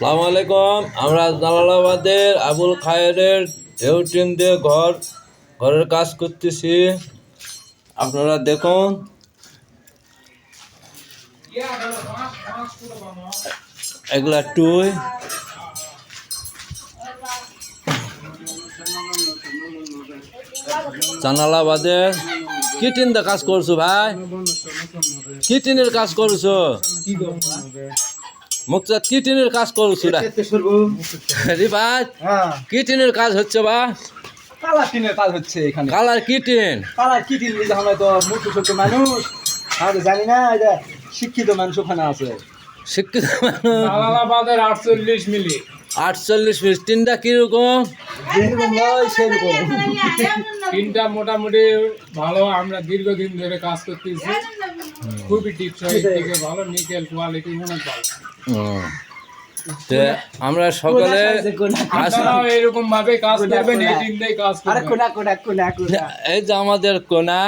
আসসালামু আলাইকুম। আমরা জালালাবাদের আবুল খায়েরের ঢেউটিন দিয়ে ঘরের কাজ করতেছি। আপনারা দেখুন, এগুলা টুই। জানালাবাদের কি টিন দিয়ে কাজ করছো ভাই? কি টিনের কাজ করছো? মুক্তাদ কি টিনের কাজ করছো রিফাত? কি টিনের কাজ হচ্ছে বা? কালার টিনের কাজ হচ্ছে এখানে। কালার কি টিন? কালার কি টিন? আমরা তো মূর্খ ছোট মানুষ, আমরা তো জানি না। এটা শিক্ষিত মানুষ ওখানে আছে। শিক্ষিত মানুষ। জালালাবাদের 48 মিলি 48 পিস। টিনটা কিরকম? যেরকম নয় সেরকম। তিনটা মোটামুটি ভালো। আমরা দীর্ঘদিন ধরে কাজ করতেছি, খুবই টিপসই, থেকে ভালো, নিকেল কোয়ালিটি অনেক ভালো। তে আমরা সকালে আপনারাও এরকম ভাবে কাজ করবেন, এই টিম দিয়ে কাজ আরে করবেন। কোনা এই যে আমাদের কোনা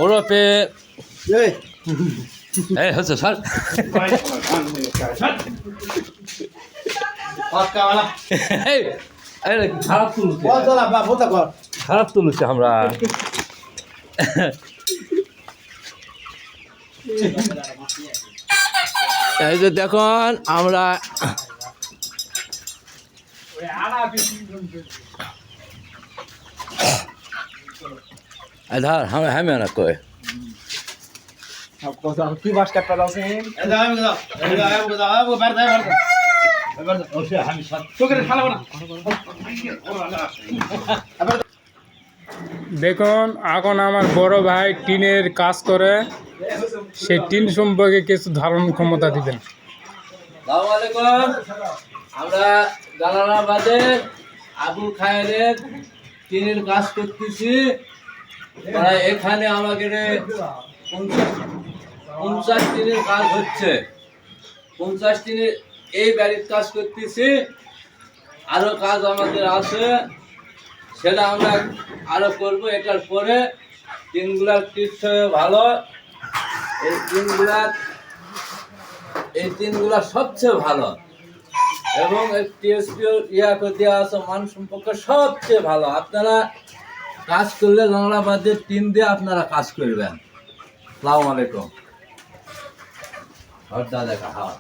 ওরফে এই এই হচ্ছে স্যার পাক্কাওয়ালা এই এই খারাপ তুলছে, বল চলা বা বতা কর। খারাপ তুলছে আমরা। এই যে দেখুন আমরা ধর হ্যাঁ না কই কথা কি বাস কাটতে যাচ্ছেন? দেখুন, এখন আমার বড় ভাই টিনের কাজ করে, সেই টিন সম্পর্কে কিছু ধারণ ক্ষমতা দিবেন। আসসালামু আলাইকুম। আমরা জালালাবাদের আবুল খায়েরের টিনের কাজ করতেছি। প্রায় এখানে আমাদের 50 টিনের কাজ হচ্ছে। 50 টিনের এই বাড়ির কাজ করতেছি। আরো কাজ আমাদের আছে, সেটা আমরা আরো করব। এটার পরে টিনগুলার টিপস ভালো। এই টিনগুলা সবচেয়ে ভালো এবং টিএসপিও দেওয়া আছে, মান সম্পর্কে সবচেয়ে ভালো। আপনারা কাজ করলে জানালাবাদের টিন দিয়ে আপনারা কাজ করবেন। আসসালামু আলাইকুম। দেখা হ্যাঁ।